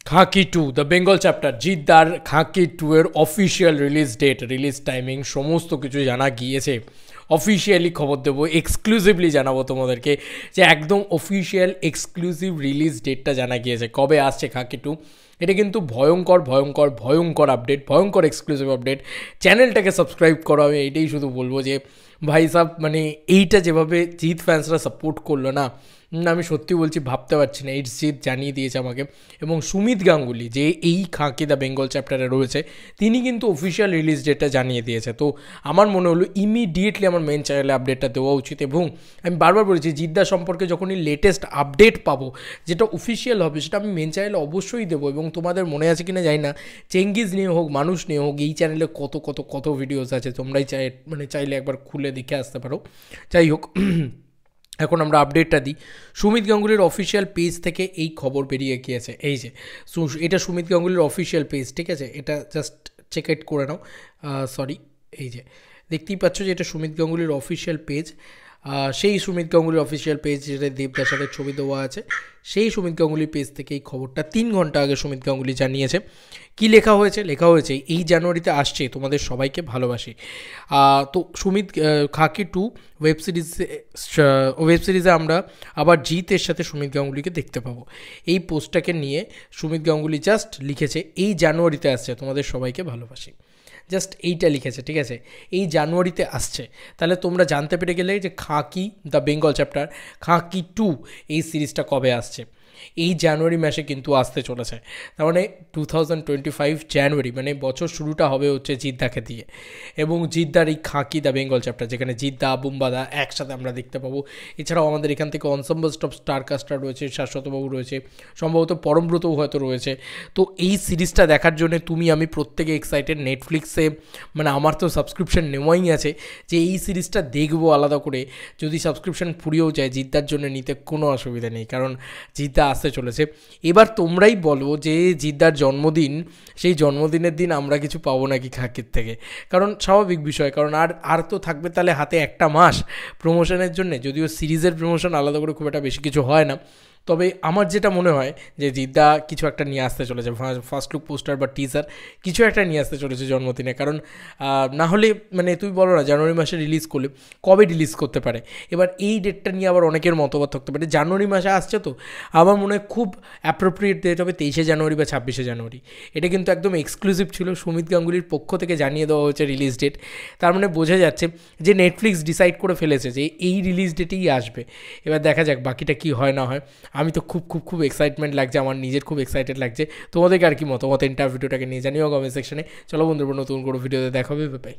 Khakee 2 the Bengal chapter জিদ্দার খাকি 2 এর official release date, release timing সমস্ত কিছু জানা গিয়েছে। অফিসিয়ালি খবর দেবো, এক্সক্লুসিভলি জানাবো তোমাদেরকে যে একদম অফিসিয়াল এক্সক্লুসিভ রিলিজ ডেটটা জানা গিয়েছে, কবে আসছে খাকি 2। এটা কিন্তু ভয়ঙ্কর ভয়ঙ্কর ভয়ঙ্কর আপডেট, ভয়ঙ্কর এক্সক্লুসিভ আপডেট। চ্যানেলটাকে সাবস্ক্রাইব করা হবে, এটাই শুধু বলবো যে ভাই সাব মানে এইটা যেভাবে জিৎ ফ্যান্সরা সাপোর্ট করলো না, আমি সত্যি বলছি ভাবতে পারছি না। এইচ জিৎ জানিয়ে দিয়েছে আমাকে, এবং সুমিত গাঙ্গুলি যে এই খাকি দ্য বেঙ্গল চ্যাপ্টারে রয়েছে তিনি কিন্তু অফিসিয়াল রিলিজ ডেটটা জানিয়ে দিয়েছে। তো আমার মনে হলো ইমিডিয়েটলি আমার মেন চ্যানেলে আপডেটটা দেওয়া উচিত। এবং আমি বারবার বলেছি জিদ্দা সম্পর্কে যখনই লেটেস্ট আপডেট পাবো যেটা অফিসিয়াল হবে সেটা আমি মেন চ্যানেলে অবশ্যই দেবো। এবং তোমাদের মনে আছে কিনা জানি না, চেঙ্গিজ নিয়ে হোক মানুষ নিয়ে হোক এই চ্যানেলে কত কত কত ভিডিওস আছে, তোমরাই চাইলে একবার খুলে দেখে আসতে পারো। যাই হোক, এখন আমরা আপডেটটা দিই। সুমিত গাঙ্গুলির অফিসিয়াল পেজ থেকে এই খবর বেরিয়ে গিয়েছে। এই যে এটা সুমিত গাঙ্গুলির অফিসিয়াল পেজ, ঠিক আছে, এটা জাস্ট চেক আউট করে নাও। সরি, এই যে দেখতেই পাচ্ছ যে এটা সুমিত গাঙ্গুলির অফিসিয়াল পেজ। সেই সুমিত গাঙ্গুলির অফিসিয়াল পেজ যেটা দেবদার সাথে ছবি দেওয়া আছে, সেই সুমিত গাঙ্গুলির পেজ থেকে এই খবরটা 3 ঘন্টা আগে সুমিত গাঙ্গুলি জানিয়েছে। কি লেখা হয়েছে? লেখা হয়েছে এই জানুয়ারিতে আসছে, তোমাদের সবাইকে ভালোবাসি। তো সুমিত খাকি 2 ওয়েব সিরিজে আমরা আবার জিতের সাথে সুমিত গাঙ্গুলিকে দেখতে পাবো। এই পোস্টটাকে নিয়ে সুমিত গাঙ্গুলি জাস্ট লিখেছে এই জানুয়ারিতে আসছে, তোমাদের সবাইকে ভালোবাসি। জাস্ট এইটা লিখেছে, ঠিক আছে, এই জানুয়ারিতে আসছে। তাহলে তোমরা জানতে পেরে গেলে যে খাকি দ্য বেঙ্গল চ্যাপ্টার খাকি 2 এই সিরিজটা কবে আসছে। এই জানুয়ারি মাসে কিন্তু আসতে চলেছে। তার মানে 2025 জানুয়ারি, মানে বছর শুরুটা হবে হচ্ছে জিদ্দাকে দিয়ে। এবং জিদ্দার এই খাকি দ্য বেঙ্গল চ্যাপ্টার, যেখানে জিদ্দা বুম্বাদা একসাথে আমরা দেখতে পাবো। এছাড়াও আমাদের এখান থেকে অনসাম্বল স্টপ স্টারকাস্টার রয়েছে, শাশ্বতবাবু রয়েছে, সম্ভবত পরমব্রতও হয়তো রয়েছে। তো এই সিরিজটা দেখার জন্য আমি প্রত্যেকে এক্সাইটেড। নেটফ্লিক্সে মানে আমার তো সাবস্ক্রিপশন নেওয়াই আছে যে এই সিরিজটা দেখবো আলাদা করে। যদি সাবস্ক্রিপশন ফুরিয়েও যায় জিদ্দার জন্য নিতে কোনো অসুবিধা নেই, কারণ জিদ্দা আসতে চলেছে। এবার তোমরাই বলো যে জিদ্দার জন্মদিন, সেই জন্মদিনের দিন আমরা কিছু পাবো নাকি খাকির থেকে? কারণ স্বাভাবিক বিষয়, কারণ আর তো থাকবে তাহলে হাতে একটা মাস প্রমোশনের জন্য। যদিও সিরিজের প্রমোশন আলাদা করে খুব একটা বেশি কিছু হয় না, তবে আমার যেটা মনে হয় যে জিদ্দা কিছু একটা নিয়ে আসতে চলেছে, ফার্স্ট লুক পোস্টার বা টিজার কিছু একটা নিয়ে আসতে চলেছে জন্মদিনে। কারণ না হলে মানে তুই বলো না জানুয়ারি মাসে রিলিজ করলে কবে রিলিজ করতে পারে। এবার এই ডেটটা নিয়ে আবার অনেকের মতবাদ থাকতে পারে। জানুয়ারি মাসে আসছে তো আমার মনে হয় খুব অ্যাপ্রোপ্রিয়েট ডেট হবে 23শে জানুয়ারি বা 26শে জানুয়ারি। এটা কিন্তু একদম এক্সক্লুসিভ ছিল, সুমিত গাঙ্গুলির পক্ষ থেকে জানিয়ে দেওয়া হয়েছে রিলিজ ডেট। তার মানে বোঝা যাচ্ছে যে নেটফ্লিক্স ডিসাইড করে ফেলেছে যে এই রিলিজ ডেটেই আসবে। এবার দেখা যাক বাকিটা কী হয় না হয়। আমি তো খুব খুব খুব এক্সাইটমেন্ট লাগছে, আমার নিজের খুব এক্সাইটেড লাগছে। তোমাদেরকে আর কি মতামত ভিডিওটাকে নিয়ে জানিও কমেন্ট সেকশনে। চলো বন্ধুরা, নতুন কোনো ভিডিওতে দেখা হবে, বাই।